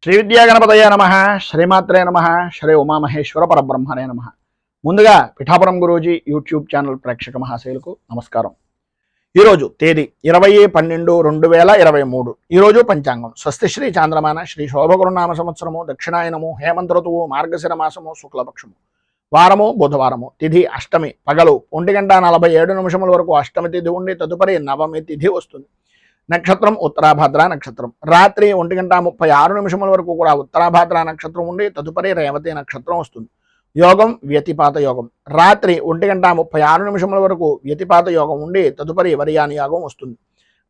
శ్రీ విద్యాగణపతయ నమ. శ్రీమాత్రే నమ. శ్రీ ఉమామహేశ్వర పరబ్రహ్మణే నమ. ముందుగా పిఠాపురం గురూజీ యూట్యూబ్ ఛానల్ ప్రేక్షక మహాశయులకు నమస్కారం. ఈరోజు తేదీ 20/12/2023. ఈరోజు పంచాంగం స్వస్తి శ్రీ చాంద్రమాన శ్రీ శోభగురునామ సంవత్సరము దక్షిణాయనము హేమంత ఋతువు మార్గశిర మాసము శుక్లపక్షము వారము బుధవారము. తిథి అష్టమి పగలు 1:47 వరకు అష్టమి తిథి ఉండి తదుపరి నవమి తిథి వస్తుంది. నక్షత్రం ఉత్తరాభాద్ర నక్షత్రం. రాత్రి 1:36 వరకు కూడా ఉత్తరాభాద్ర నక్షత్రం ఉండి తదుపరి రేవతి నక్షత్రం వస్తుంది. యోగం వ్యతిపాత యోగం. రాత్రి 1:36 వరకు వ్యతిపాత యోగం ఉండి తదుపరి వరియాని యోగం వస్తుంది.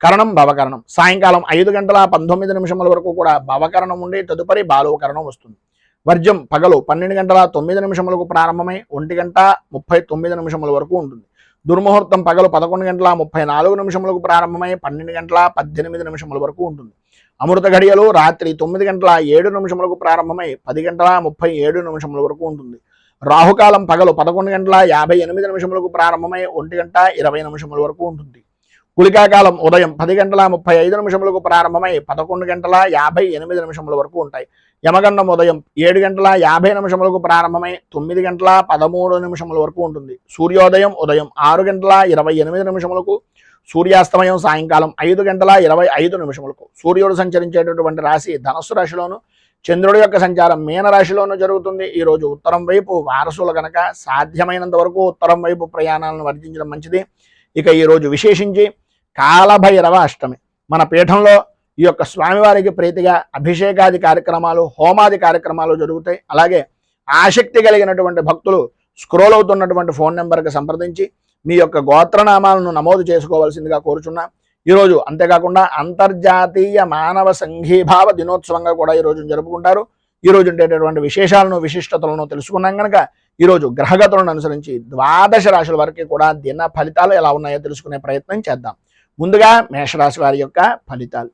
కరణం భవకరణం. సాయంకాలం 5:19 వరకు కూడా భవకరణం ఉండి తదుపరి బాలవకరణం వస్తుంది. వర్జం పగలు 12:09 ప్రారంభమై 1:39 వరకు ఉంటుంది. దుర్ముహూర్తం పగలు 11:34 ప్రారంభమై 12:18 వరకు ఉంటుంది. అమృత ఘడియలు రాత్రి 9:07 ప్రారంభమై 10:37 వరకు ఉంటుంది. రాహుకాలం పగలు 11:58 ప్రారంభమై 1:20 వరకు ఉంటుంది. కులికాకాలం ఉదయం 10:35 ప్రారంభమై 11:58 వరకు ఉంటాయి. యమగండం ఉదయం 7:50 ప్రారంభమై 9:13 వరకు ఉంటుంది. సూర్యోదయం ఉదయం 6:28 సూర్యాస్తమయం సాయంకాలం 5:25 సూర్యుడు సంచరించేటటువంటి రాశి ధనస్సు రాశిలోను, చంద్రుడి యొక్క సంచారం మీనరాశిలోనూ జరుగుతుంది. ఈరోజు ఉత్తరం వైపు వారసులు కనుక సాధ్యమైనంత వరకు ఉత్తరం వైపు ప్రయాణాలను వర్జించడం మంచిది. ఇక ఈరోజు విశేషించి కాలభైరవ అష్టమి. మన పీఠంలో ఈ యొక్క స్వామివారికి ప్రీతిగా అభిషేకాది కార్యక్రమాలు, హోమాది కార్యక్రమాలు జరుగుతాయి. అలాగే ఆసక్తి కలిగినటువంటి భక్తులు స్క్రోల్ అవుతున్నటువంటి ఫోన్ నెంబర్కి సంప్రదించి మీ యొక్క గోత్రనామాలను నమోదు చేసుకోవాల్సిందిగా కోరుచున్నా. ఈరోజు అంతేకాకుండా అంతర్జాతీయ మానవ సంఘీభావ దినోత్సవంగా కూడా ఈరోజు జరుపుకుంటారు. ఈరోజు ఉండేటటువంటి విశేషాలను విశిష్టతలను తెలుసుకున్నాం కనుక ఈరోజు గ్రహగతులను అనుసరించి 12 రాశుల వరకు కూడా దిన ఫలితాలు ఎలా ఉన్నాయో తెలుసుకునే ప్రయత్నం చేద్దాం. ముందుగా మేషరాశి వారి యొక్క ఫలితాలు.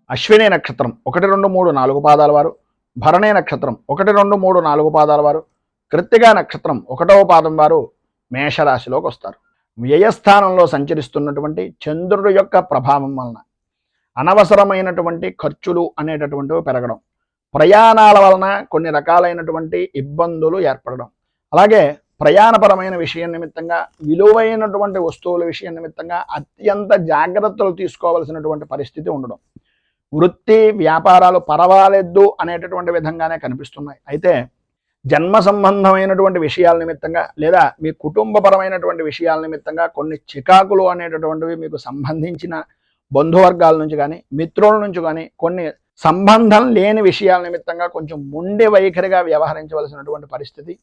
అశ్విని నక్షత్రం 1, 2, 3, 4 పాదాల వారు, భరణి నక్షత్రం 1, 2, 3, 4 పాదాల వారు, కృత్తిక నక్షత్రం 1వ పాదం వారు మేషరాశిలోకి వస్తారు. వ్యయస్థానంలో సంచరిస్తున్నటువంటి చంద్రుడి యొక్క ప్రభావం వలన అనవసరమైనటువంటి ఖర్చులు అనేటటువంటివి పెరగడం, ప్రయాణాల వలన కొన్ని రకాలైనటువంటి ఇబ్బందులు ఏర్పడడం, అలాగే ప్రయాణపరమైన విషయం నిమిత్తంగా విలువైనటువంటి వస్తువుల విషయం నిమిత్తంగా అత్యంత జాగ్రత్తలు తీసుకోవాల్సినటువంటి పరిస్థితి ఉండడం, వృత్తి వ్యాపారాలు పర్వాలేదు అనేటటువంటి విధంగానే కనిపిస్తున్నాయి. అయితే జన్మ సంబంధమైనటువంటి విషయాల నిమిత్తంగా లేదా మీ కుటుంబపరమైనటువంటి విషయాల నిమిత్తంగా కొన్ని చికాకులు అనేటటువంటివి మీకు సంబంధించిన బంధువర్గాల నుంచి కానీ మిత్రుల నుంచి కానీ కొన్ని సంబంధం లేని విషయాల నిమిత్తంగా కొంచెం మొండి వైఖరిగా వ్యవహరించవలసినటువంటి పరిస్థితి,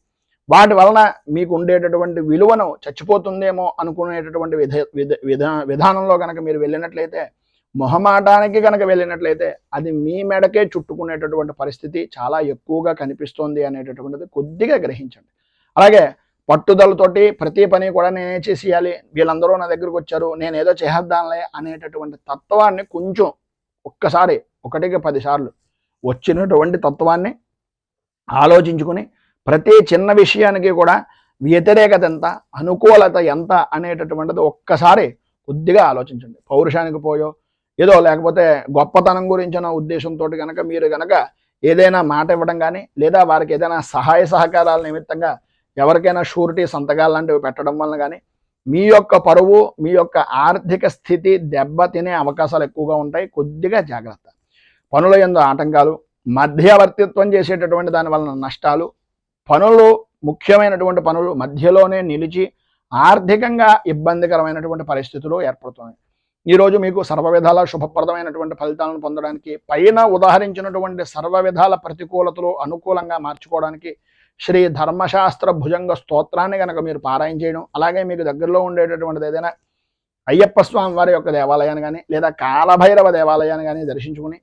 వాటి వలన మీకు ఉండేటటువంటి విలువను చచ్చిపోతుందేమో అనుకునేటటువంటి విధానంలో కనుక మీరు వెళ్ళినట్లయితే, మొహమాటానికి కనుక వెళ్ళినట్లయితే అది మీ మెడకే చుట్టుకునేటటువంటి పరిస్థితి చాలా ఎక్కువగా కనిపిస్తోంది అనేటటువంటిది కొద్దిగా గ్రహించండి. అలాగే పట్టుదలతోటి ప్రతి పని కూడా నేనే చేసేయాలి, వీళ్ళందరూ నా దగ్గరకు వచ్చారు, నేనేదో చేద్దాంలే అనేటటువంటి తత్వాన్ని కొంచెం ఒక్కసారి 1కి 10 సార్లు వచ్చినటువంటి తత్వాన్ని ఆలోచించుకుని ప్రతి చిన్న విషయానికి కూడా వ్యతిరేకత ఎంత, అనుకూలత ఎంత అనేటటువంటిది ఒక్కసారి కొద్దిగా ఆలోచించండి. పౌరుషానికి పోయో ఏదో లేకపోతే గొప్పతనం గురించిన ఉద్దేశంతో కనుక మీరు కనుక ఏదైనా మాట ఇవ్వడం కానీ లేదా వారికి ఏదైనా సహాయ సహకారాల నిమిత్తంగా ఎవరికైనా షూరిటీ సంతకాలు లాంటివి పెట్టడం వలన కానీ మీ యొక్క పరువు మీ యొక్క ఆర్థిక స్థితి దెబ్బతినే అవకాశాలు ఎక్కువగా ఉంటాయి. కొద్దిగా జాగ్రత్త. పనుల యందు ఆటంకాలు, మధ్యవర్తిత్వం చేసేటటువంటి దాని వలన నష్టాలు, పనులు ముఖ్యమైనటువంటి పనులు మధ్యలోనే నిలిచి ఆర్థికంగా ఇబ్బందికరమైనటువంటి పరిస్థితులు ఏర్పడుతున్నాయి. ఈరోజు మీకు సర్వ విధాల శుభప్రదమైనటువంటి ఫలితాలను పొందడానికి, పైన ఉదాహరించినటువంటి సర్వ విధాల ప్రతికూలతలు అనుకూలంగా మార్చుకోవడానికి శ్రీ ధర్మశాస్త్ర భుజంగ స్తోత్రాన్ని కనుక మీరు పారాయణ చేయడం, అలాగే మీకు దగ్గరలో ఉండేటటువంటిది ఏదైనా అయ్యప్ప స్వామి వారి యొక్క దేవాలయాన్ని కానీ లేదా కాలభైరవ దేవాలయాన్ని కానీ దర్శించుకుని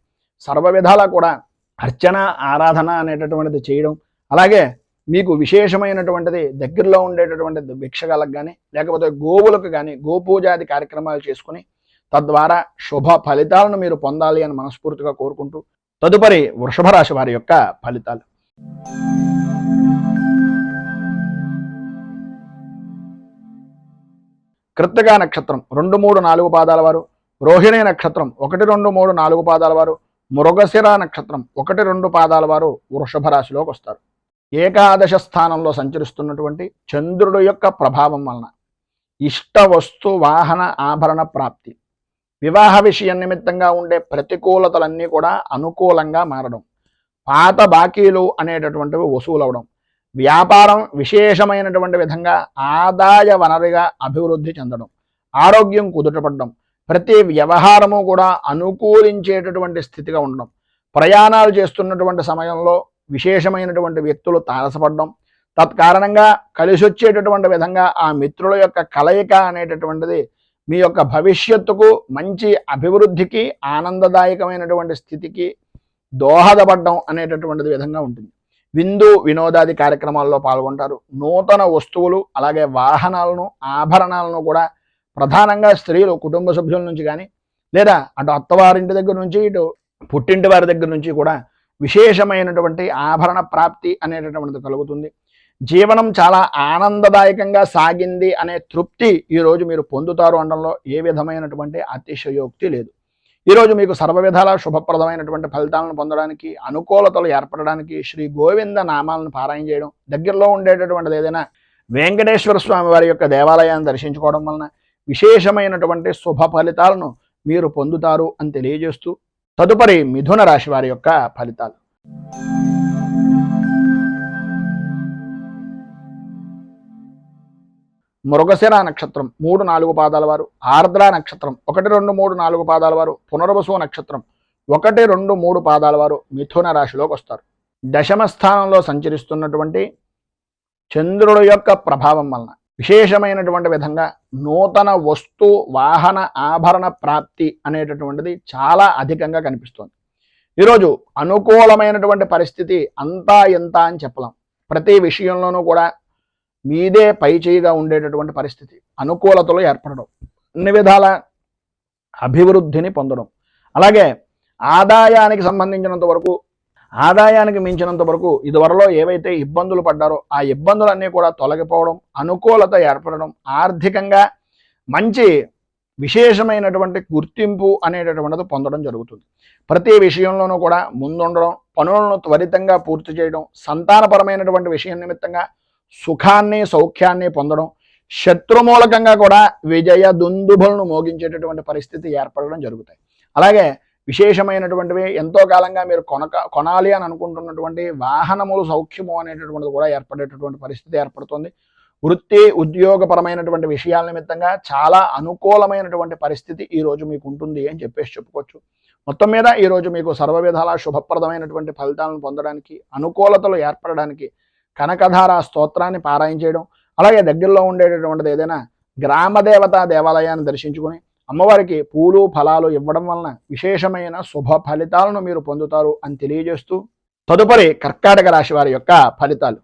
సర్వ విధాల కూడా అర్చన ఆరాధన అనేటటువంటిది చేయడం, అలాగే మీకు విశేషమైనటువంటిది దగ్గరలో ఉండేటటువంటిది భిక్షగాలకు కానీ లేకపోతే గోవులకు కానీ గోపూజాది కార్యక్రమాలు చేసుకుని తద్వారా శుభ ఫలితాలను మీరు పొందాలి అని మనస్ఫూర్తిగా కోరుకుంటూ తదుపరి వృషభ రాశి వారి యొక్క ఫలితాలు. కృత్తికా నక్షత్రం 2, 3, 4 పాదాల వారు, రోహిణి నక్షత్రం 1, 2, 3, 4 పాదాల వారు, మృగశిర నక్షత్రం 1, 2 పాదాల వారు వృషభ రాశిలోకి వస్తారు. ఏకాదశ స్థానంలో సంచరిస్తున్నటువంటి చంద్రుడు యొక్క ప్రభావం వలన ఇష్ట వస్తు వాహన ఆభరణ ప్రాప్తి, వివాహ విషయం నిమిత్తంగా ఉండే ప్రతికూలతలన్నీ కూడా అనుకూలంగా మారడం, పాత బాకీలు అనేటటువంటివి వసూలవడం, వ్యాపారం విశేషమైనటువంటి విధంగా ఆదాయ వనరుగా అభివృద్ధి చెందడం, ఆరోగ్యం కుదుటపడడం, ప్రతి వ్యవహారము కూడా అనుకూలించేటటువంటి స్థితిగా ఉండడం, ప్రయాణాలు చేస్తున్నటువంటి సమయంలో విశేషమైనటువంటి వ్యక్తులు తారసపడడం, తత్కారణంగా కలిసొచ్చేటటువంటి విధంగా ఆ మిత్రుల యొక్క కలయిక అనేటటువంటిది మీ యొక్క భవిష్యత్తుకు మంచి అభివృద్ధికి ఆనందదాయకమైనటువంటి స్థితికి దోహదపడడం అనేటటువంటిది విధంగా ఉంటుంది. విందు వినోదాది కార్యక్రమాల్లో పాల్గొంటారు. నూతన వస్తువులు అలాగే వాహనాలను ఆభరణాలను కూడా ప్రధానంగా స్త్రీలు కుటుంబ సభ్యుల నుంచి కానీ లేదా అటు అత్తవారింటి దగ్గర నుంచి ఇటు పుట్టింటి వారి దగ్గర నుంచి కూడా విశేషమైనటువంటి ఆభరణ ప్రాప్తి అనేటటువంటిది కలుగుతుంది. జీవనం చాలా ఆనందదాయకంగా సాగింది అనే తృప్తి ఈరోజు మీరు పొందుతారు అనడంలో ఏ విధమైనటువంటి అతిశయోక్తి లేదు. ఈరోజు మీకు సర్వవిధాల శుభప్రదమైనటువంటి ఫలితాలను పొందడానికి, అనుకూలతలు ఏర్పడడానికి శ్రీ గోవింద నామాలను పారాయణ చేయడం, దగ్గరలో ఉండేటటువంటిది ఏదైనా వెంకటేశ్వర స్వామి వారి యొక్క దేవాలయాన్ని దర్శించుకోవడం వలన విశేషమైనటువంటి శుభ ఫలితాలను మీరు పొందుతారు అని తెలియజేస్తూ తదుపరి మిథున రాశి వారి యొక్క ఫలితాలు. మృగశిర నక్షత్రం 3, 4 పాదాల వారు, ఆర్ద్ర నక్షత్రం 1, 2, 3, 4 పాదాల వారు, పునర్వసు నక్షత్రం 1, 2, 3 పాదాల వారు మిథున రాశిలోకి వస్తారు. దశమ స్థానంలో సంచరిస్తున్నటువంటి చంద్రుడు యొక్క ప్రభావం వలన విశేషమైనటువంటి విధంగా నూతన వస్తు వాహన ఆభరణ ప్రాప్తి అనేటటువంటిది చాలా అధికంగా కనిపిస్తోంది. ఈరోజు అనుకూలమైనటువంటి పరిస్థితి అంతా ఎంత అని చెప్పలేం. ప్రతి విషయంలోనూ కూడా మీదే పై చేయిగా ఉండేటటువంటి పరిస్థితి, అనుకూలతలు ఏర్పడడం, అన్ని విధాల అభివృద్ధిని పొందడం, అలాగే ఆదాయానికి సంబంధించినంత వరకు, ఆదాయానికి మించినంత వరకు ఇదివరలో ఏవైతే ఇబ్బందులు పడ్డారో ఆ ఇబ్బందులన్నీ కూడా తొలగిపోవడం, అనుకూలత ఏర్పడడం, ఆర్థికంగా మంచి విశేషమైనటువంటి గుర్తింపు అనేటటువంటిది పొందడం జరుగుతుంది. ప్రతి విషయంలోనూ కూడా ముందుండడం, పనులను త్వరితంగా పూర్తి చేయడం, సంతానపరమైనటువంటి విషయం నిమిత్తంగా సుఖాన్ని సౌఖ్యాన్ని పొందడం, శత్రుమూలకంగా కూడా విజయ దుందుభులను మోగించేటటువంటి పరిస్థితి ఏర్పడడం జరుగుతాయి. అలాగే విశేషమైనటువంటివి ఎంతో కాలంగా మీరు కొనాలి అని అనుకుంటున్నటువంటి వాహనములు సౌఖ్యము అనేటటువంటిది కూడా ఏర్పడేటటువంటి పరిస్థితి ఏర్పడుతుంది. వృత్తి ఉద్యోగపరమైనటువంటి విషయాల నిమిత్తంగా చాలా అనుకూలమైనటువంటి పరిస్థితి ఈరోజు మీకు ఉంటుంది అని చెప్పుకోవచ్చు. మొత్తం మీద ఈరోజు మీకు సర్వవిధాల శుభప్రదమైనటువంటి ఫలితాలను పొందడానికి, అనుకూలతలు ఏర్పడడానికి కనకధార స్తోత్రాన్ని పారాయణ చేయడం, అలాగే దగ్గరలో ఉండేటటువంటిది ఏదైనా గ్రామదేవతా దేవాలయాన్ని దర్శించుకుని అమ్మవారికి పూలు ఫలాలు ఇవ్వడం వలన విశేషమైన శుభ ఫలితాలను మీరు పొందుతారు అని తెలియజేస్తూ తదుపరి కర్కాటక రాశి వారి యొక్క ఫలితాలు.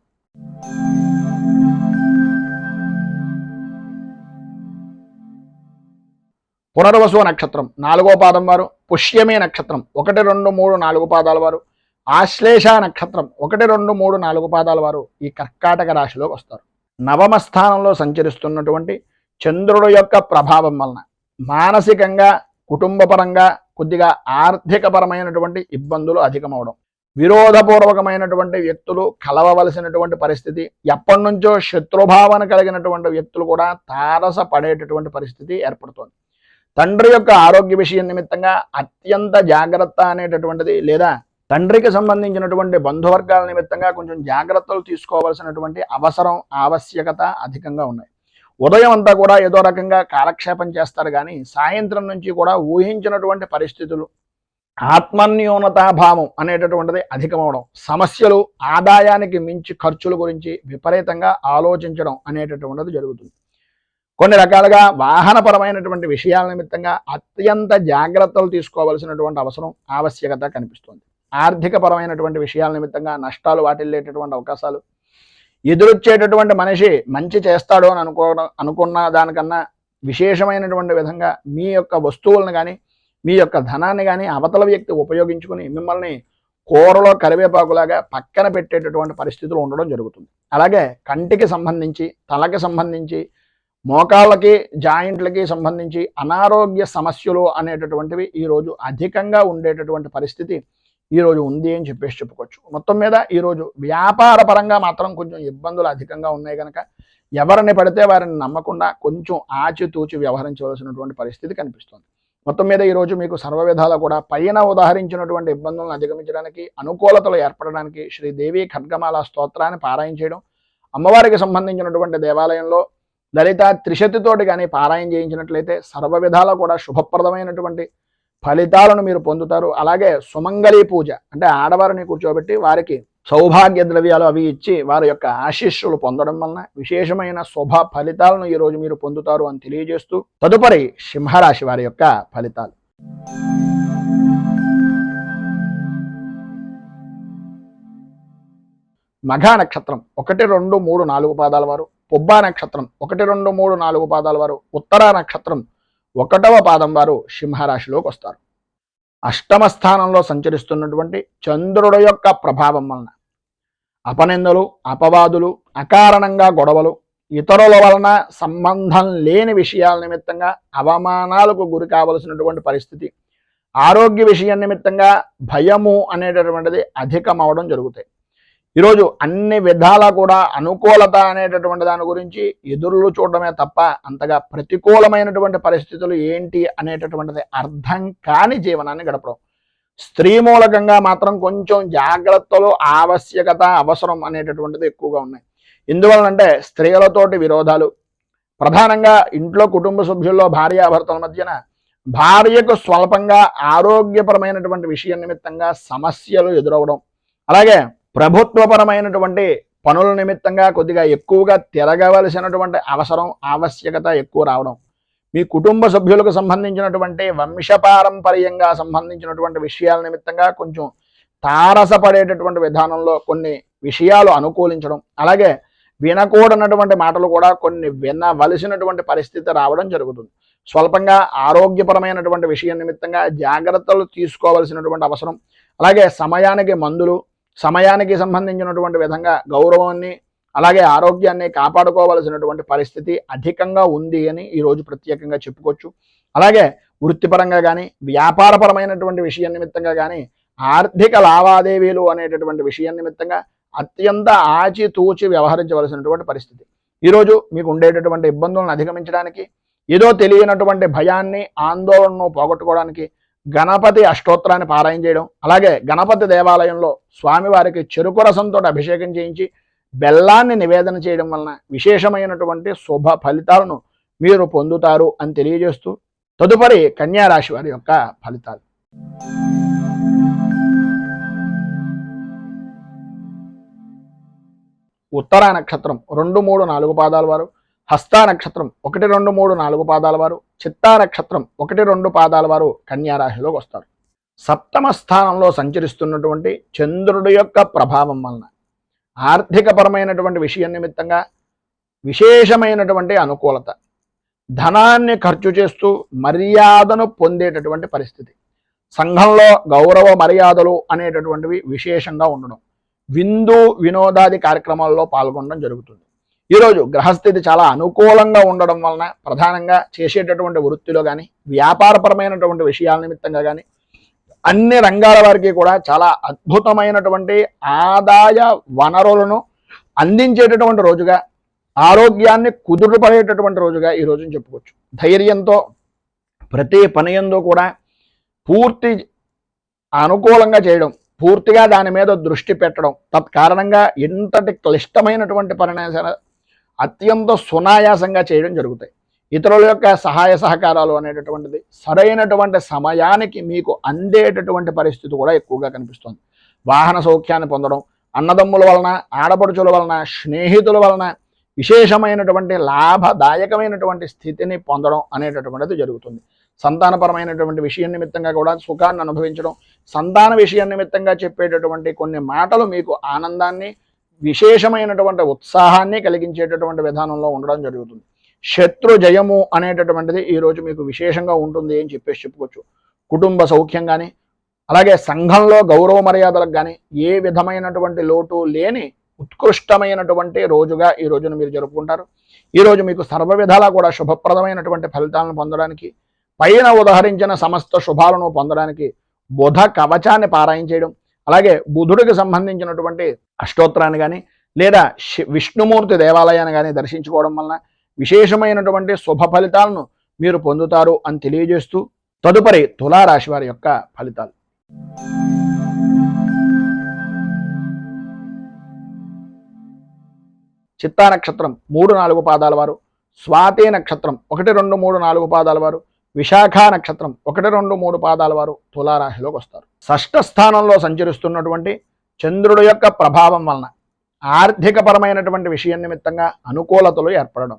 పునర్వసు నక్షత్రం 4వ పాదం వారు, పుష్యమి నక్షత్రం 1, 2, 3, 4 పాదాల వారు, ఆశ్లేష నక్షత్రం 1, 2, 3, 4 పాదాల వారు ఈ కర్కాటక రాశిలోకి వస్తారు. నవమ స్థానంలో సంచరిస్తున్నటువంటి చంద్రుడు యొక్క ప్రభావం వలన మానసికంగా, కుటుంబపరంగా కొద్దిగా ఆర్థికపరమైనటువంటి ఇబ్బందులు అధికమవడం, విరోధపూర్వకమైనటువంటి వ్యక్తులు కలవవలసినటువంటి పరిస్థితి, ఎప్పటి నుంచో శత్రుభావన కలిగినటువంటి వ్యక్తులు కూడా తారసపడేటటువంటి పరిస్థితి ఏర్పడుతోంది. తండ్రి యొక్క ఆరోగ్య విషయం నిమిత్తంగా అత్యంత జాగ్రత్త అనేటటువంటిది, లేదా తండ్రికి సంబంధించినటువంటి బంధువర్గాల నిమిత్తంగా కొంచెం జాగ్రత్తలు తీసుకోవాల్సినటువంటి అవసరం, ఆవశ్యకత అధికంగా ఉన్నాయి. ఉదయం అంతా కూడా ఏదో రకంగా కాలక్షేపం చేస్తారు కానీ సాయంత్రం నుంచి కూడా ఊహించినటువంటి పరిస్థితులు, ఆత్మన్యూనతాభావం అనేటటువంటిది అధికమవడం, సమస్యలు, ఆదాయానికి మించి ఖర్చుల గురించి విపరీతంగా ఆలోచించడం అనేటటువంటిది జరుగుతుంది. కొన్ని రకాలుగా వాహనపరమైనటువంటి విషయాల నిమిత్తంగా అత్యంత జాగ్రత్తలు తీసుకోవాల్సినటువంటి అవసరం, ఆవశ్యకత కనిపిస్తుంది. ఆర్థికపరమైనటువంటి విషయాల నిమిత్తంగా నష్టాలు వాటిల్లేటటువంటి అవకాశాలు, ఎదురొచ్చేటటువంటి మనిషి మంచి చేస్తాడు అని అనుకున్న దానికన్నా విశేషమైనటువంటి విధంగా మీ యొక్క వస్తువులను కానీ మీ యొక్క ధనాన్ని కానీ అవతల వ్యక్తి ఉపయోగించుకుని మిమ్మల్ని కూరలో కరివేపాకులాగా పక్కన పెట్టేటటువంటి పరిస్థితులు ఉండడం జరుగుతుంది. అలాగే కంటికి సంబంధించి, తలకి సంబంధించి, మోకాళ్ళకి జాయింట్లకి సంబంధించి అనారోగ్య సమస్యలు అనేటటువంటివి ఈరోజు అధికంగా ఉండేటటువంటి పరిస్థితి ఈరోజు ఉంది అని చెప్పుకోవచ్చు. మొత్తం మీద ఈరోజు వ్యాపార పరంగా మాత్రం కొంచెం ఇబ్బందులు అధికంగా ఉన్నాయి కనుక ఎవరిని పడితే వారిని నమ్మకుండా కొంచెం ఆచితూచి వ్యవహరించవలసినటువంటి పరిస్థితి కనిపిస్తుంది. మొత్తం మీద ఈరోజు మీకు సర్వ విధాలా కూడా పైన ఉదాహరించినటువంటి ఇబ్బందులను అధిగమించడానికి, అనుకూలతలు ఏర్పడడానికి శ్రీదేవి ఖడ్గమాల స్తోత్రాన్ని పారాయణ చేయడం, అమ్మవారికి సంబంధించినటువంటి దేవాలయంలో లలిత త్రిశతితోటి కానీ పారాయణ చేయించినట్లయితే సర్వ విధాలా కూడా శుభప్రదమైనటువంటి ఫలితాలను మీరు పొందుతారు. అలాగే సుమంగళి పూజ అంటే ఆడవారిని కూర్చోబెట్టి వారికి సౌభాగ్య ద్రవ్యాలు అవి ఇచ్చి వారి యొక్క ఆశీస్సులు పొందడం వలన విశేషమైన శుభ ఫలితాలను ఈరోజు మీరు పొందుతారు అని తెలియజేస్తూ తదుపరి సింహరాశి వారి యొక్క ఫలితాలు. మఘా నక్షత్రం 1, 2, 3, 4 పాదాల వారు, పుబ్బా నక్షత్రం 1, 2, 3, 4 పాదాల వారు, ఉత్తరా నక్షత్రం 1వ పాదం వారు సింహరాశిలోకి వస్తారు. అష్టమ స్థానంలో సంచరిస్తున్నటువంటి చంద్రుడి యొక్క ప్రభావం వలన అపనిందలు, అపవాదులు, అకారణంగా గొడవలు, ఇతరుల వలన సంబంధం లేని విషయాల నిమిత్తంగా అవమానాలకు గురి కావలసినటువంటి పరిస్థితి, ఆరోగ్య విషయం నిమిత్తంగా భయము అనేటటువంటిది అధికమవడం జరుగుతాయి. ఈరోజు అన్ని విధాలా కూడా అనుకూలత అనేటటువంటి దాని గురించి ఎదురులు చూడడమే తప్ప అంతగా ప్రతికూలమైనటువంటి పరిస్థితులు ఏంటి అనేటటువంటిది అర్థం కాని జీవనాన్ని గడపడం. స్త్రీ మూలకంగా మాత్రం కొంచెం జాగ్రత్తలు ఆవశ్యకత అవసరం అనేటటువంటిది ఎక్కువగా ఉన్నాయి. ఎందువలనంటే స్త్రీలతోటి విరోధాలు, ప్రధానంగా ఇంట్లో కుటుంబ సభ్యుల్లో భార్యాభర్తల మధ్యన భార్యకు స్వల్పంగా ఆరోగ్యపరమైనటువంటి విషయం నిమిత్తంగా సమస్యలు ఎదురవడం, అలాగే ప్రభుత్వపరమైనటువంటి పనుల నిమిత్తంగా కొద్దిగా ఎక్కువగా తిరగవలసినటువంటి అవసరం ఆవశ్యకత ఎక్కువ రావడం, మీ కుటుంబ సభ్యులకు సంబంధించినటువంటి వంశపారంపర్యంగా సంబంధించినటువంటి విషయాల నిమిత్తంగా కొంచెం తారసపడేటటువంటి విధానంలో కొన్ని విషయాలు అనుకూలించడం, అలాగే వినకూడనటువంటి మాటలు కూడా కొన్ని వినవలసినటువంటి పరిస్థితి రావడం జరుగుతుంది. స్వల్పంగా ఆరోగ్యపరమైనటువంటి విషయం నిమిత్తంగా జాగ్రత్తలు తీసుకోవలసినటువంటి అవసరం, అలాగే సమయానికి మందులు, సమయానికి సంబంధించినటువంటి విధంగా గౌరవాన్ని అలాగే ఆరోగ్యాన్ని కాపాడుకోవలసినటువంటి పరిస్థితి అధికంగా ఉంది అని ఈరోజు ప్రత్యేకంగా చెప్పుకోవచ్చు. అలాగే వృత్తిపరంగా కానీ వ్యాపారపరమైనటువంటి విషయం నిమిత్తంగా కానీ ఆర్థిక లావాదేవీలు అనేటటువంటి విషయం నిమిత్తంగా అత్యంత ఆచితూచి వ్యవహరించవలసినటువంటి పరిస్థితి. ఈరోజు మీకు ఉండేటటువంటి ఇబ్బందులను అధిగమించడానికి, ఏదో తెలియనటువంటి భయాన్ని ఆందోళనను పోగొట్టుకోవడానికి గణపతి అష్టోత్తరాన్ని పారాయణ చేయడం, అలాగే గణపతి దేవాలయంలో స్వామివారికి చెరుకు రసంతో అభిషేకం చేయించి బెల్లాన్ని నివేదన చేయడం వలన విశేషమైనటువంటి శుభ ఫలితాలను మీరు పొందుతారు అని తెలియజేస్తూ తదుపరి కన్యా రాశి వారి యొక్క ఫలితాలు. ఉత్తరా నక్షత్రం 2, 3, 4 పాదాల వారు, హస్తా నక్షత్రం 1, 2, 3, 4 పాదాల వారు, చిత్తా నక్షత్రం 1, 2 పాదాల వారు కన్యా రాశిలోకి వస్తారు. సప్తమ స్థానంలో సంచరిస్తున్నటువంటి చంద్రుడి యొక్క ప్రభావం వలన ఆర్థికపరమైనటువంటి విషయం నిమిత్తంగా విశేషమైనటువంటి అనుకూలత, ధనాన్ని ఖర్చు చేస్తూ మర్యాదను పొందేటటువంటి పరిస్థితి, సంఘంలో గౌరవ మర్యాదలు అనేటటువంటివి విశేషంగా ఉండడం, విందు వినోదాది కార్యక్రమాల్లో పాల్గొనడం జరుగుతుంది. ఈరోజు గ్రహస్థితి చాలా అనుకూలంగా ఉండడం వలన ప్రధానంగా చేసేటటువంటి వృత్తిలో కానీ వ్యాపారపరమైనటువంటి విషయాల నిమిత్తంగా కానీ అన్ని రంగాల వారికి కూడా చాలా అద్భుతమైనటువంటి ఆదాయ వనరులను అందించేటటువంటి రోజుగా, ఆరోగ్యాన్ని కుదురుపడేటటువంటి రోజుగా ఈ రోజుని చెప్పుకోవచ్చు. ధైర్యంతో ప్రతి పని యందు కూడా పూర్తి అనుకూలంగా చేయడం, పూర్తిగా దాని మీద దృష్టి పెట్టడం, తత్కారణంగా ఎంతటి క్లిష్టమైనటువంటి పనిని అత్యంత సునాయాసంగా చేయడం జరుగుతాయి. ఇతరుల యొక్క సహాయ సహకారాలు అనేటటువంటిది సరైనటువంటి సమయానికి మీకు అందేటటువంటి పరిస్థితి కూడా ఎక్కువగా కనిపిస్తుంది. వాహన సౌఖ్యాన్ని పొందడం, అన్నదమ్ముల వలన, ఆడపడుచుల వలన, స్నేహితుల వలన విశేషమైనటువంటి లాభదాయకమైనటువంటి స్థితిని పొందడం అనేటటువంటిది జరుగుతుంది. సంతానపరమైనటువంటి విషయం నిమిత్తంగా కూడా సుఖాన్ని అనుభవించడం, సంతాన విషయం నిమిత్తంగా చెప్పేటటువంటి కొన్ని మాటలు మీకు ఆనందాన్ని, విశేషమైనటువంటి ఉత్సాహాన్ని కలిగించేటటువంటి విధానంలో ఉండడం జరుగుతుంది. శత్రు జయము అనేటటువంటిది ఈరోజు మీకు విశేషంగా ఉంటుంది అని చెప్పుకోవచ్చు. కుటుంబ సౌఖ్యం కానీ అలాగే సంఘంలో గౌరవ మర్యాదలకు కానీ ఏ విధమైనటువంటి లోటు లేని ఉత్కృష్టమైనటువంటి రోజుగా ఈ రోజును మీరు జరుపుకుంటారు. ఈరోజు మీకు సర్వ విధాలా కూడా శుభప్రదమైనటువంటి ఫలితాలను పొందడానికి, పైన ఉదహరించిన సమస్త శుభాలను పొందడానికి బుధ కవచాన్ని పారాయణ చేయడం, అలాగే బుధుడికి సంబంధించినటువంటి అష్టోత్తరాన్ని కానీ లేదా విష్ణుమూర్తి దేవాలయాన్ని కానీ దర్శించుకోవడం వలన విశేషమైనటువంటి శుభ ఫలితాలను మీరు పొందుతారు అని తెలియజేస్తూ, తదుపరి తులారాశి వారి యొక్క ఫలితాలు. చిత్తా నక్షత్రం 3-4 పాదాల వారు, స్వాతి నక్షత్రం 1, 2, 3, 4 పాదాల వారు, విశాఖ నక్షత్రం 1, 2, 3 పాదాల వారు తులారాశిలోకి వస్తారు. షష్ఠ స్థానంలో సంచరిస్తున్నటువంటి చంద్రుడి యొక్క ప్రభావం వలన ఆర్థికపరమైనటువంటి విషయం నిమిత్తంగా అనుకూలతలు ఏర్పడడం,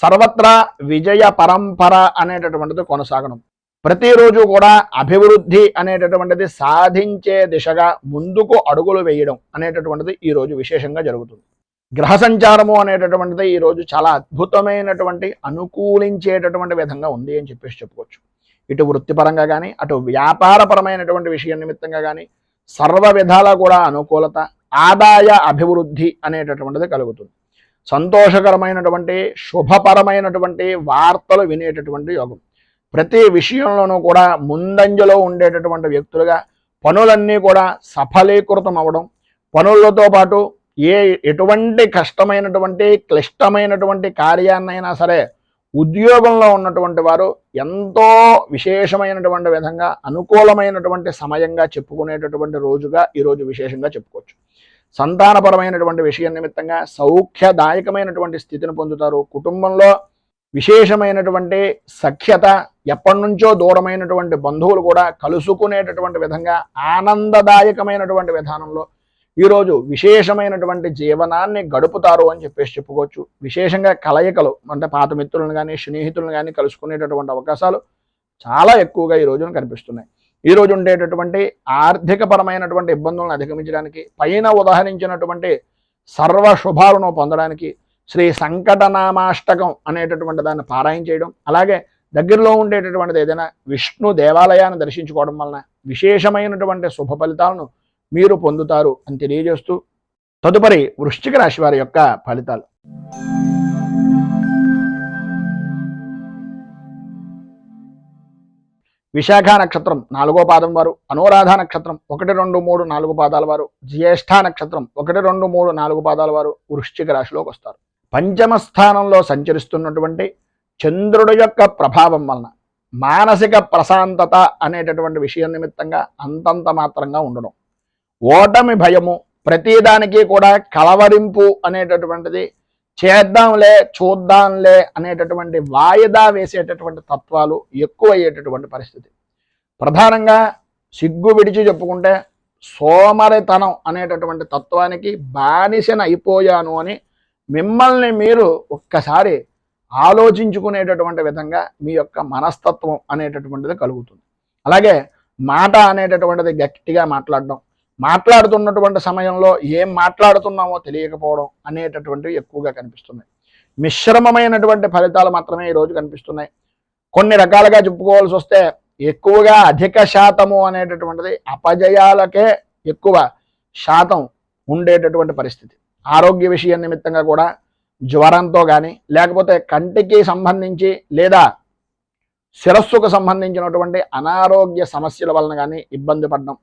సర్వత్రా విజయ పరంపర అనేటటువంటిది కొనసాగడం, ప్రతిరోజు కూడా అభివృద్ధి అనేటటువంటిది సాధించే దిశగా ముందుకు అడుగులు వేయడం అనేటటువంటిది ఈరోజు విశేషంగా జరుగుతుంది. గ్రహ సంచారము అనేటటువంటిది ఈరోజు చాలా అద్భుతమైనటువంటి అనుకూలించేటటువంటి విధంగా ఉంది అని చెప్పుకోవచ్చు. ఇటు వృత్తిపరంగా కానీ అటు వ్యాపారపరమైనటువంటి విషయం నిమిత్తంగా కానీ సర్వ విధాలా కూడా అనుకూలత, ఆదాయ అభివృద్ధి అనేటటువంటిది కలుగుతుంది. సంతోషకరమైనటువంటి శుభపరమైనటువంటి వార్తలు వినేటటువంటి యోగం. ప్రతి విషయంలోనూ కూడా ముందంజలో ఉండేటటువంటి వ్యక్తులుగా పనులన్నీ కూడా సఫలీకృతం అవ్వడం, పనులతో పాటు ఎటువంటి కష్టమైనటువంటి క్లిష్టమైనటువంటి కార్యాన్నైనా సరే ఉద్యోగంలో ఉన్నటువంటి వారు ఎంతో విశేషమైనటువంటి విధంగా అనుకూలమైనటువంటి సమయంగా చెప్పుకునేటటువంటి రోజుగా ఈరోజు విశేషంగా చెప్పుకోవచ్చు. సంతానపరమైనటువంటి విషయం నిమిత్తంగా సౌఖ్యదాయకమైనటువంటి స్థితిని పొందుతారు. కుటుంబంలో విశేషమైనటువంటి సఖ్యత, ఎప్పటి నుంచో దూరమైనటువంటి బంధువులు కూడా కలుసుకునేటటువంటి విధంగా ఆనందదాయకమైనటువంటి విధానంలో ఈరోజు విశేషమైనటువంటి జీవనాన్ని గడుపుతారు అని చెప్పుకోవచ్చు. విశేషంగా కలయికలు అంటే పాత మిత్రులను కానీ స్నేహితులను కానీ కలుసుకునేటటువంటి అవకాశాలు చాలా ఎక్కువగా ఈ రోజున కనిపిస్తున్నాయి. ఈరోజు ఉండేటటువంటి ఆర్థికపరమైనటువంటి ఇబ్బందులను అధిగమించడానికి, పైన ఉదాహరించినటువంటి సర్వ శుభాలను పొందడానికి శ్రీ సంకటనామాష్టకం అనేటటువంటి దాన్ని పారాయణ చేయడం, అలాగే దగ్గరలో ఉండేటటువంటిది ఏదైనా విష్ణు దేవాలయాన్ని దర్శించుకోవడం వలన విశేషమైనటువంటి శుభ ఫలితాలను మీరు పొందుతారు అని తెలియజేస్తూ, తదుపరి వృశ్చిక రాశి వారి యొక్క ఫలితాలు. విశాఖ నక్షత్రం 4వ పాదం వారు, అనురాధ నక్షత్రం 1, 2, 3, 4 పాదాల వారు, జ్యేష్ఠ నక్షత్రం 1, 2, 3, 4 పాదాల వారు వృశ్చిక రాశిలోకి వస్తారు. పంచమ స్థానంలో సంచరిస్తున్నటువంటి చంద్రుడి యొక్క ప్రభావం వలన మానసిక ప్రశాంతత అనేటటువంటి విషయం నిమిత్తంగా అంతంత మాత్రంగా ఉండడం, ఓటమి భయము, ప్రతిదానికి కూడా కలవరింపు అనేటటువంటిది, చేద్దాంలే చూద్దాంలే అనేటటువంటి వాయిదా వేసేటటువంటి తత్వాలు ఎక్కువయ్యేటటువంటి పరిస్థితి. ప్రధానంగా సిగ్గు విడిచి చెప్పుకుంటే సోమరితనం అనేటటువంటి తత్వానికి బానిసన అయిపోయాను అని మిమ్మల్ని మీరు ఒక్కసారి ఆలోచించుకునేటటువంటి విధంగా మీ యొక్క మనస్తత్వం అనేటటువంటిది కలుగుతుంది. అలాగే మాట అనేటటువంటిది గట్టిగా మాట్లాడడం, మాట్లాడుతున్నటువంటి సమయంలో ఏం మాట్లాడుతున్నామో తెలియకపోవడం అనేటటువంటివి ఎక్కువగా కనిపిస్తున్నాయి. మిశ్రమమైనటువంటి ఫలితాలు మాత్రమే ఈరోజు కనిపిస్తున్నాయి. కొన్ని రకాలుగా చెప్పుకోవాల్సి వస్తే ఎక్కువగా అధిక శాతము అనేటటువంటిది అపజయాలకే ఎక్కువ శాతం ఉండేటటువంటి పరిస్థితి. ఆరోగ్య విషయం నిమిత్తంగా కూడా జ్వరంతో కానీ లేకపోతే కంటికి సంబంధించి లేదా శిరస్సుకు సంబంధించినటువంటి అనారోగ్య సమస్యల వలన కానీ ఇబ్బంది పడడం,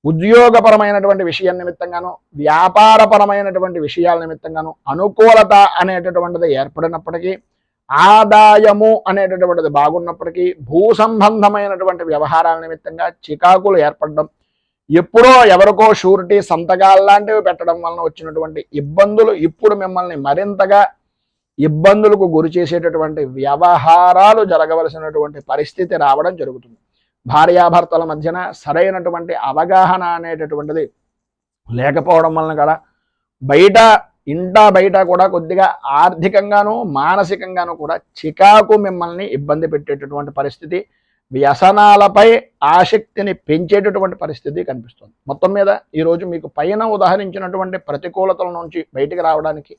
ఉద్యోగపరమైనటువంటి విషయం నిమిత్తంగాను వ్యాపారపరమైనటువంటి విషయాల నిమిత్తంగాను అనుకూలత అనేటటువంటిది ఏర్పడినప్పటికీ, ఆదాయము అనేటటువంటిది బాగున్నప్పటికీ భూ సంబంధమైనటువంటి వ్యవహారాల నిమిత్తంగా చికాకులు ఏర్పడడం, ఎప్పుడో ఎవరికో షూరిటీ సంతకాలు లాంటివి పెట్టడం వలన వచ్చినటువంటి ఇబ్బందులు ఇప్పుడు మిమ్మల్ని మరింతగా ఇబ్బందులకు గురి చేసేటటువంటి వ్యవహారాలు జరగవలసినటువంటి పరిస్థితి రావడం జరుగుతుంది. భార్యాభర్తల మధ్యన సరైనటువంటి అవగాహన అనేటటువంటిది లేకపోవడం వలన కూడా బయట కూడా కొద్దిగా ఆర్థికంగాను మానసికంగాను కూడా చికాకు మిమ్మల్ని ఇబ్బంది పెట్టేటటువంటి పరిస్థితి, వ్యసనాలపై ఆసక్తిని పెంచేటటువంటి పరిస్థితి కనిపిస్తుంది. మొత్తం మీద ఈరోజు మీకు పైన ఉదాహరించినటువంటి ప్రతికూలతల నుంచి బయటికి రావడానికి,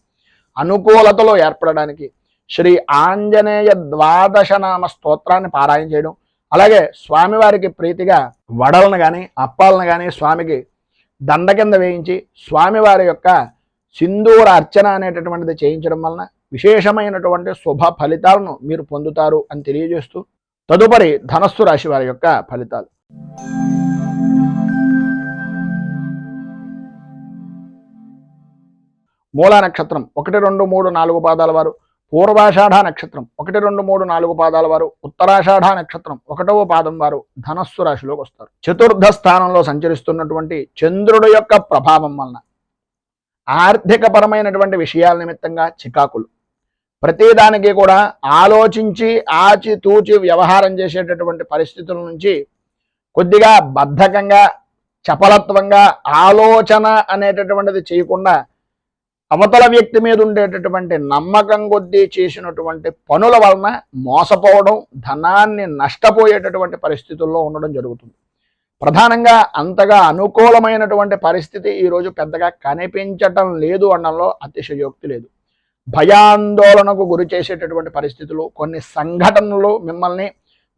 అనుకూలతలు ఏర్పడడానికి శ్రీ ఆంజనేయ ద్వాదశనామ స్తోత్రాన్ని పారాయణ చేయడం, అలాగే స్వామివారికి ప్రీతిగా వడలను కానీ అప్పాలను కానీ స్వామికి దండ కింద వేయించి స్వామివారి యొక్క సింధూర అర్చన అనేటటువంటిది చేయించడం వలన విశేషమైనటువంటి శుభ ఫలితాలను మీరు పొందుతారు అని తెలియజేస్తూ తదుపరి ధనస్సు రాశి వారి యొక్క ఫలితాలు. మూలా నక్షత్రం 1, 2, 3, 4 పాదాల వారు, పూర్వాషాఢ నక్షత్రం 1, 2, 3, 4 పాదాల వారు, ఉత్తరాషాఢ నక్షత్రం 1వ పాదం వారు ధనస్సు రాశిలోకి వస్తారు. చతుర్థ స్థానంలో సంచరిస్తున్నటువంటి చంద్రుడి యొక్క ప్రభావం వలన ఆర్థిక పరమైనటువంటి విషయాల నిమిత్తంగా చికాకులు, ప్రతిదానికి కూడా ఆలోచించి ఆచితూచి వ్యవహారం చేసేటటువంటి పరిస్థితుల నుంచి కొద్దిగా బద్ధకంగా చపలత్వంగా ఆలోచన అనేటటువంటిది చేయకుండా అవతల వ్యక్తి మీద ఉండేటటువంటి నమ్మకం కొద్దీ చేసినటువంటి పనుల వలన మోసపోవడం, ధనాన్ని నష్టపోయేటటువంటి పరిస్థితుల్లో ఉండడం జరుగుతుంది. ప్రధానంగా అంతగా అనుకూలమైనటువంటి పరిస్థితి ఈరోజు పెద్దగా కనిపించటం లేదు అనడంలో అతిశయోక్తి లేదు. భయాందోళనకు గురి చేసేటటువంటి పరిస్థితులు, కొన్ని సంఘటనలు మిమ్మల్ని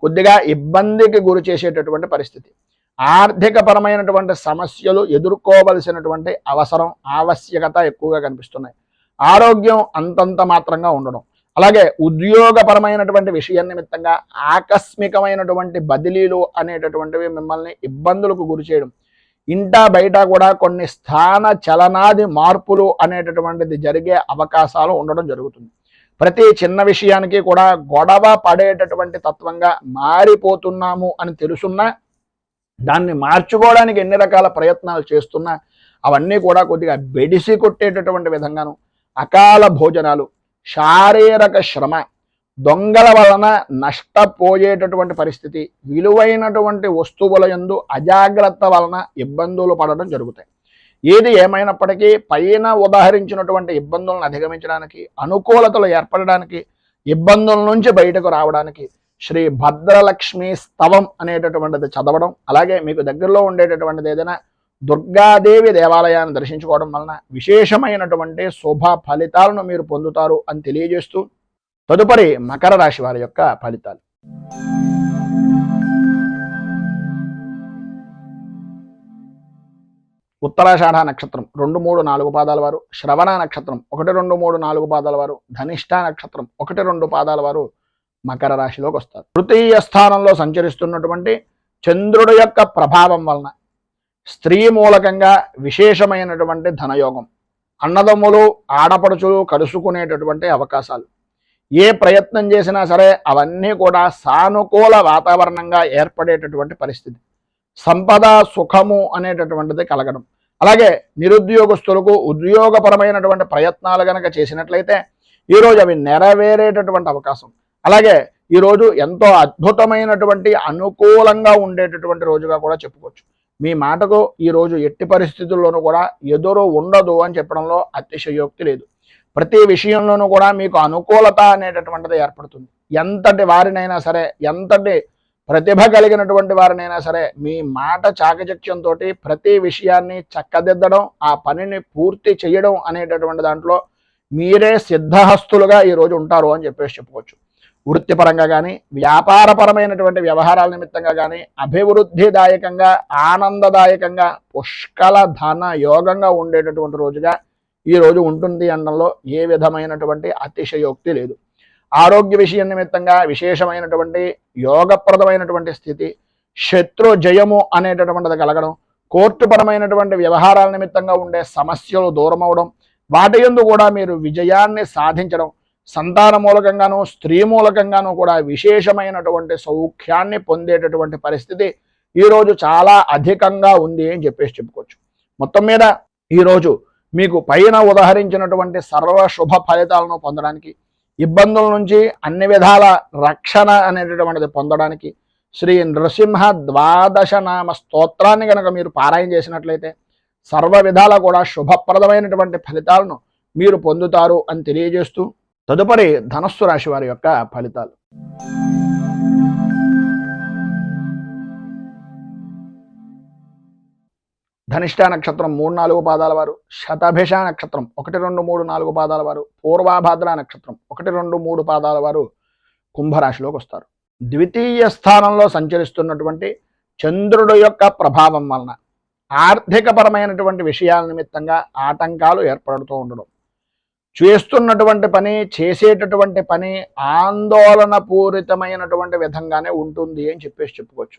కొద్దిగా ఇబ్బందికి గురి చేసేటటువంటి పరిస్థితి, ఆర్థిక పరమైనటువంటి సమస్యలు ఎదుర్కోవలసినటువంటి అవసరం ఆవశ్యకత ఎక్కువగా కనిపిస్తున్నాయి. ఆరోగ్యం అంతంత మాత్రంగా ఉండడం, అలాగే ఉద్యోగపరమైనటువంటి విషయం నిమిత్తంగా ఆకస్మికమైనటువంటి బదిలీలు అనేటటువంటివి మిమ్మల్ని ఇబ్బందులకు గురి చేయడం, ఇంటా బయట కూడా కొన్ని స్థాన చలనాది మార్పులు అనేటటువంటిది జరిగే అవకాశాలు ఉండడం జరుగుతుంది. ప్రతి చిన్న విషయానికి కూడా గొడవ పడేటటువంటి తత్వంగా మారిపోతున్నాము అని తెలుసున్నా, దాన్ని మార్చుకోవడానికి ఎన్ని రకాల ప్రయత్నాలు చేస్తున్నా అవన్నీ కూడా కొద్దిగా బెడిసి కొట్టేటటువంటి విధంగాను, అకాల భోజనాలు, శారీరక శ్రమ, దొంగల వలన నష్టపోయేటటువంటి పరిస్థితి, విలువైనటువంటి వస్తువుల యందు అజాగ్రత్త వలన ఇబ్బందులు పడడం జరుగుతాయి. ఏది ఏమైనప్పటికీ పైన ఉదాహరించినటువంటి ఇబ్బందులను అధిగమించడానికి, అనుకూలతలు ఏర్పడడానికి, ఇబ్బందుల నుంచి బయటకు రావడానికి శ్రీ భద్రలక్ష్మి స్తవం అనేటటువంటిది చదవడం, అలాగే మీకు దగ్గరలో ఉండేటటువంటిది ఏదైనా దుర్గాదేవి దేవాలయాన్ని దర్శించుకోవడం వలన విశేషమైనటువంటి శుభ ఫలితాలను మీరు పొందుతారు అని తెలియజేస్తూ తదుపరి మకర రాశి వారి యొక్క ఫలితాలు. ఉత్తరాషాఢ నక్షత్రం 2, 3, 4 పాదాల వారు, శ్రవణ నక్షత్రం 1, 2, 3, 4 పాదాల వారు, ధనిష్ఠ నక్షత్రం 1, 2 పాదాల వారు మకర రాశిలోకి వస్తారు. తృతీయ స్థానంలో సంచరిస్తున్నటువంటి చంద్రుడి యొక్క ప్రభావం వలన స్త్రీ మూలకంగా విశేషమైనటువంటి ధనయోగం, అన్నదమ్ములు ఆడపడుచులు కలుసుకునేటటువంటి అవకాశాలు, ఏ ప్రయత్నం చేసినా సరే అవన్నీ కూడా సానుకూల వాతావరణంగా ఏర్పడేటటువంటి పరిస్థితి, సంపద సుఖము అనేటటువంటిది కలగడం, అలాగే నిరుద్యోగస్తులకు ఉద్యోగపరమైనటువంటి ప్రయత్నాలు కనుక చేసినట్లయితే ఈరోజు అవి నెరవేరేటటువంటి అవకాశం, అలాగే ఈరోజు ఎంతో అద్భుతమైనటువంటి అనుకూలంగా ఉండేటటువంటి రోజుగా కూడా చెప్పుకోవచ్చు. మీ మాటకు ఈరోజు ఎట్టి పరిస్థితుల్లోనూ కూడా ఎదురు ఉండదు అని చెప్పడంలో అతిశయోక్తి లేదు. ప్రతి విషయంలోనూ కూడా మీకు అనుకూలత అనేటటువంటిది ఏర్పడుతుంది. ఎంతటి వారినైనా సరే, ఎంతటి ప్రతిభ కలిగినటువంటి వారినైనా సరే మీ మాట చాకచక్యంతో ప్రతి విషయాన్ని చక్కదిద్దడం, ఆ పనిని పూర్తి చేయడం అనేటటువంటి దాంట్లో మీరే సిద్ధహస్తులుగా ఈరోజు ఉంటారు అని చెప్పుకోవచ్చు. వృత్తిపరంగా కానీ, వ్యాపారపరమైనటువంటి వ్యవహారాల నిమిత్తంగా కానీ అభివృద్ధిదాయకంగా, ఆనందదాయకంగా, పుష్కల ధన యోగంగా ఉండేటటువంటి రోజుగా ఈరోజు ఉంటుంది అనడంలో ఏ విధమైనటువంటి అతిశయోక్తి లేదు. ఆరోగ్య విషయం నిమిత్తంగా విశేషమైనటువంటి యోగప్రదమైనటువంటి స్థితి, శత్రు జయము అనేటటువంటిది కలగడం, కోర్టుపరమైనటువంటి వ్యవహారాల నిమిత్తంగా ఉండే సమస్యలు దూరం అవడం, వాటి యందు కూడా మీరు విజయాన్ని సాధించడం, సంతాన మూలకంగాను స్త్రీ మూలకంగాను కూడా విశేషమైనటువంటి సౌఖ్యాన్ని పొందేటటువంటి పరిస్థితి ఈరోజు చాలా అధికంగా ఉంది అని చెప్పుకోవచ్చు. మొత్తం మీద ఈరోజు మీకు పైన ఉదాహరించినటువంటి సర్వ శుభ ఫలితాలను పొందడానికి, ఇబ్బందుల నుంచి అన్ని విధాల రక్షణ అనేటటువంటిది పొందడానికి శ్రీ నృసింహ ద్వాదశ నామ స్తోత్రాన్ని కనుక మీరు పారాయణ చేసినట్లయితే సర్వ విధాల కూడా శుభప్రదమైనటువంటి ఫలితాలను మీరు పొందుతారు అని తెలియజేస్తూ తదుపరి ధనస్సు రాశి వారి యొక్క ఫలితాలు. ధనిష్ఠ నక్షత్రం 3, 4 పాదాల వారు, శతభిష నక్షత్రం 1, 2, 3, 4 పాదాల వారు, పూర్వాభాద్ర నక్షత్రం 1, 2, 3 పాదాల వారు కుంభరాశిలోకి వస్తారు. ద్వితీయ స్థానంలో సంచరిస్తున్నటువంటి చంద్రుడు యొక్క ప్రభావం వలన ఆర్థికపరమైనటువంటి విషయాల నిమిత్తంగా ఆటంకాలు ఏర్పడుతూ ఉండడం, చేస్తున్నటువంటి పని చేసేటటువంటి పని ఆందోళన పూరితమైనటువంటి విధంగానే ఉంటుంది అని చెప్పుకోవచ్చు.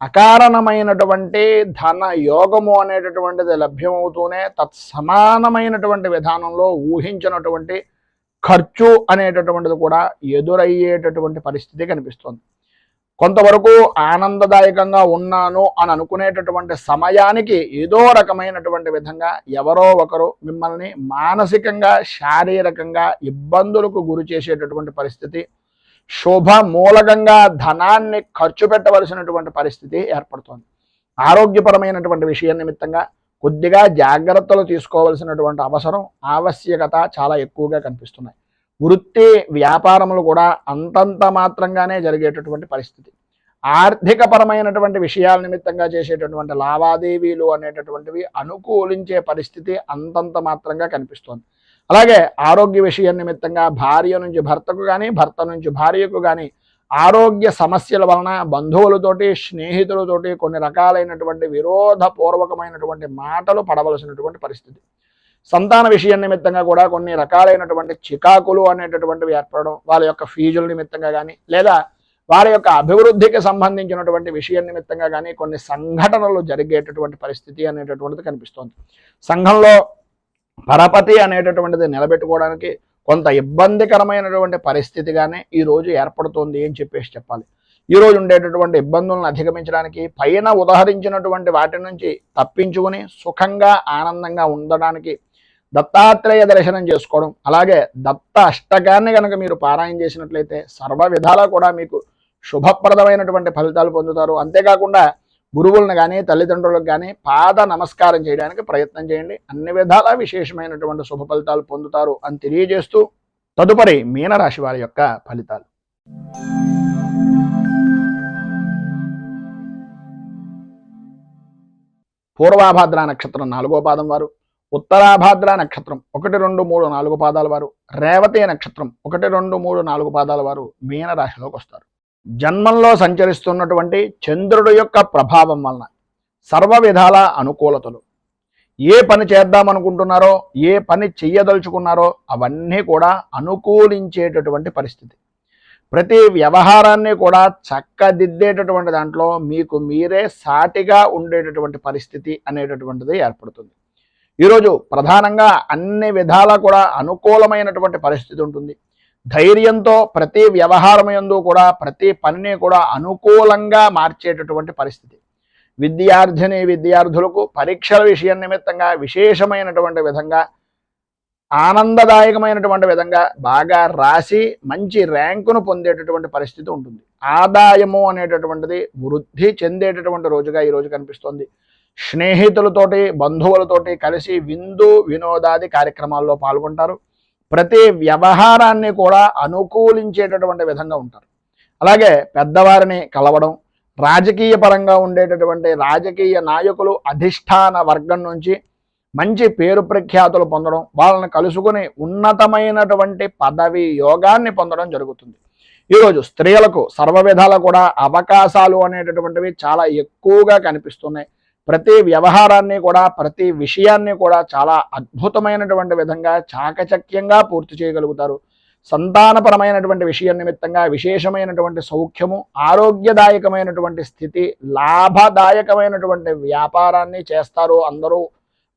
అకారణమైనటువంటి ధన యోగము అనేటటువంటిది లభ్యమవుతూనే తత్సమానమైనటువంటి విధానంలో ఊహించినటువంటి ఖర్చు అనేటటువంటిది కూడా ఎదురయ్యేటటువంటి పరిస్థితి కనిపిస్తుంది. కొంతవరకు ఆనందదాయకంగా ఉన్నాను అని అనుకునేటటువంటి సమయానికి ఏదో రకమైనటువంటి విధంగా ఎవరో ఒకరు మిమ్మల్ని మానసికంగా శారీరకంగా ఇబ్బందులకు గురి చేసేటటువంటి పరిస్థితి, శుభ మూలకంగా ధనాన్ని ఖర్చు పెట్టవలసినటువంటి పరిస్థితి ఏర్పడుతుంది. ఆరోగ్యపరమైనటువంటి విషయం నిమిత్తంగా కొద్దిగా జాగ్రత్తలు తీసుకోవాల్సినటువంటి అవసరం ఆవశ్యకత చాలా ఎక్కువగా కనిపిస్తున్నాయి. వృత్తి వ్యాపారములు కూడా అంతంత మాత్రంగానే జరిగేటటువంటి పరిస్థితి. ఆర్థికపరమైనటువంటి విషయాల నిమిత్తంగా చేసేటటువంటి లావాదేవీలు అనేటటువంటివి అనుకూలించే పరిస్థితి అంతంత మాత్రంగా కనిపిస్తోంది. అలాగే ఆరోగ్య విషయం నిమిత్తంగా భార్య నుంచి భర్తకు కానీ భర్త నుంచి భార్యకు కానీ ఆరోగ్య సమస్యల వలన బంధువులతోటి స్నేహితులతోటి కొన్ని రకాలైనటువంటి విరోధపూర్వకమైనటువంటి మాటలు పడవలసినటువంటి పరిస్థితి. సంతాన విషయం నిమిత్తంగా కూడా కొన్ని రకాలైనటువంటి చికాకులు అనేటటువంటివి ఏర్పడడం, వాళ్ళ యొక్క ఫీజుల నిమిత్తంగా కానీ లేదా వారి యొక్క అభివృద్ధికి సంబంధించినటువంటి విషయం నిమిత్తంగా కానీ కొన్ని సంఘటనలు జరిగేటటువంటి పరిస్థితి అనేటటువంటిది కనిపిస్తోంది. సంఘంలో పరపతి అనేటటువంటిది నిలబెట్టుకోవడానికి కొంత ఇబ్బందికరమైనటువంటి పరిస్థితిగానే ఈరోజు ఏర్పడుతోంది అని చెప్పాలి. ఈరోజు ఉండేటటువంటి ఇబ్బందులను అధిగమించడానికి పైన ఉదహరించినటువంటి వాటి నుంచి తప్పించుకుని సుఖంగా ఆనందంగా ఉండడానికి దత్తాత్రేయ దర్శనం చేసుకోవడం, అలాగే దత్త అష్టకాన్ని కనుక మీరు పారాయణ చేసినట్లయితే సర్వ విధాలా కూడా మీకు శుభప్రదమైనటువంటి ఫలితాలు పొందుతారు. అంతేకాకుండా గురువులను కానీ తల్లిదండ్రులకు కానీ పాద నమస్కారం చేయడానికి ప్రయత్నం చేయండి. అన్ని విధాలా విశేషమైనటువంటి శుభ ఫలితాలు పొందుతారు అని తెలియజేస్తూ తదుపరి మీనరాశి వారి యొక్క ఫలితాలు. పూర్వాభాద్ర నక్షత్రం 4వ పాదం వారు, ఉత్తరాభాద్ర నక్షత్రం 1, 2, 3, 4 పాదాల వారు, రేవతి నక్షత్రం 1, 2, 3, 4 పాదాల వారు మీనరాశిలోకి వస్తారు. జన్మంలో సంచరిస్తున్నటువంటి చంద్రుడి యొక్క ప్రభావం వలన సర్వ విధాల అనుకూలతలు, ఏ పని చేద్దామనుకుంటున్నారో ఏ పని చెయ్యదలుచుకున్నారో అవన్నీ కూడా అనుకూలించేటటువంటి పరిస్థితి. ప్రతి వ్యవహారాన్ని కూడా చక్కదిద్దేటటువంటి దాంట్లో మీకు మీరే సాటిగా ఉండేటటువంటి పరిస్థితి అనేటటువంటిది ఏర్పడుతుంది. ఈరోజు ప్రధానంగా అన్ని విధాలా కూడా అనుకూలమైనటువంటి పరిస్థితి ఉంటుంది. ధైర్యంతో ప్రతి వ్యవహారం యందు కూడా ప్రతి పనిని కూడా అనుకూలంగా మార్చేటటువంటి పరిస్థితి. విద్యార్థులకు పరీక్షల విషయం నిమిత్తంగా విశేషమైనటువంటి విధంగా ఆనందదాయకమైనటువంటి విధంగా బాగా రాసి మంచి ర్యాంకును పొందేటటువంటి పరిస్థితి ఉంటుంది. ఆదాయము అనేటటువంటిది వృద్ధి చెందేటటువంటి రోజుగా ఈరోజు కనిపిస్తుంది. స్నేహితులతోటి బంధువులతోటి కలిసి విందు వినోదాది కార్యక్రమాల్లో పాల్గొంటారు. ప్రతి వ్యవహారాన్ని కూడా అనుకూలించేటటువంటి విధంగా ఉంటారు. అలాగే పెద్దవారిని కలవడం, రాజకీయ పరంగా ఉండేటటువంటి రాజకీయ నాయకులు అధిష్టాన వర్గం నుంచి మంచి పేరు ప్రఖ్యాతులు పొందడం, వాళ్ళని కలుసుకుని ఉన్నతమైనటువంటి పదవి యోగాన్ని పొందడం జరుగుతుంది. ఈరోజు స్త్రీలకు సర్వ విధాల కూడా అవకాశాలు అనేటటువంటివి చాలా ఎక్కువగా కనిపిస్తున్నాయి. ప్రతి వ్యవహారాన్ని కూడా ప్రతి విషయాన్ని కూడా చాలా అద్భుతమైనటువంటి విధంగా చాకచక్యంగా పూర్తి చేయగలుగుతారు. సంతానపరమైనటువంటి విషయం నిమిత్తంగా విశేషమైనటువంటి సౌఖ్యము, ఆరోగ్యదాయకమైనటువంటి స్థితి, లాభదాయకమైనటువంటి వ్యాపారాన్ని చేస్తారు అందరూ,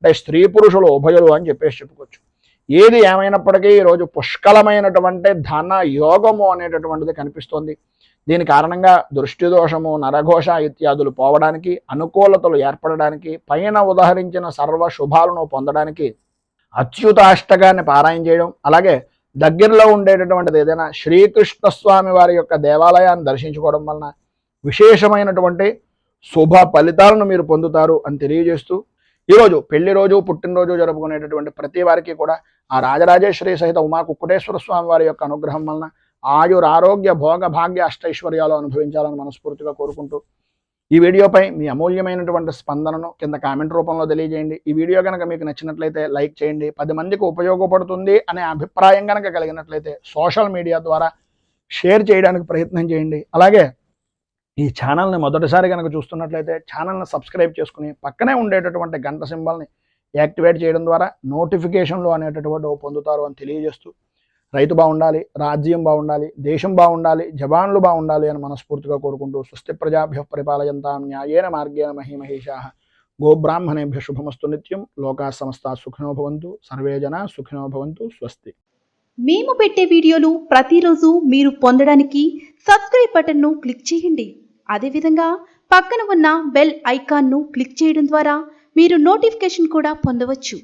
అంటే స్త్రీ పురుషులు ఉభయులు అని చెప్పుకోవచ్చు. ఏది ఏమైనప్పటికీ ఈరోజు పుష్కలమైనటువంటి ధన యోగము అనేటటువంటిది కనిపిస్తోంది. దీని కారణంగా దృష్టి దోషము, నరఘోష ఇత్యాదులు పోవడానికి, అనుకూలతలు ఏర్పడడానికి, పైన ఉదహరించిన సర్వ శుభాలను పొందడానికి అచ్యుతాష్టకాన్ని పారాయణ చేయడం, అలాగే దగ్గరలో ఉండేటటువంటిది ఏదైనా శ్రీకృష్ణ స్వామి వారి యొక్క దేవాలయాన్ని దర్శించుకోవడం వలన విశేషమైనటువంటి శుభ ఫలితాలను మీరు పొందుతారు అని తెలియజేస్తూ, ఈరోజు పెళ్లి రోజు పుట్టినరోజు జరుపుకునేటటువంటి ప్రతి వారికి కూడా ఆ రాజరాజేశ్వరి సహిత ఉమా కుక్కుటేశ్వర స్వామి వారి యొక్క అనుగ్రహం వలన ఆయుర ఆరోగ్య భోగ భాగ్య అష్టైశ్వర్యాలు అనుభవించాలని మనస్ఫూర్తిగా కోరుకుంటూ ఈ వీడియోపై మీ అమూల్యమైనటువంటి స్పందనను కింద కామెంట్ రూపంలో తెలియజేయండి. ఈ వీడియో కనుక మీకు నచ్చినట్లయితే లైక్ చేయండి. 10 మందికి ఉపయోగపడుతుంది అనే అభిప్రాయం కనుక కలిగినట్లయితే సోషల్ మీడియా ద్వారా షేర్ చేయడానికి ప్రయత్నం చేయండి. అలాగే ఈ ఛానల్ని మొదటిసారి కనుక చూస్తున్నట్లయితే ఛానల్ని సబ్స్క్రైబ్ చేసుకుని పక్కనే ఉండేటటువంటి గంట సింబల్ని యాక్టివేట్ చేయడం ద్వారా నోటిఫికేషన్లు అనేటటువంటి పొందుతారు అని తెలియజేస్తూ, రైతు బాగుండాలి, రాజ్యం బాగుండాలి, దేశం బాగుండాలి, జవాన్లు బాగుండాలి అని మనస్ఫూర్తిగా కోరుకుంటూ, స్వస్తి ప్రజాభ్యః పరిపాలయంతాం న్యాయేన మార్గేణ మహీమహేషాః గోబ్రాహ్మణేభ్య శుభమస్తు నిత్యం. లోకా సమస్తా సుఖినో భవంతు, సర్వే జనా సుఖినో భవంతు. స్వస్తి. మేము పెట్టే వీడియోలు ప్రతిరోజు మీరు పొందడానికి సబ్స్క్రైబ్ బటన్ను క్లిక్ చేయండి. అదేవిధంగా పక్కన ఉన్న బెల్ ఐకాన్ను క్లిక్ చేయడం ద్వారా మీరు నోటిఫికేషన్ కూడా పొందవచ్చు.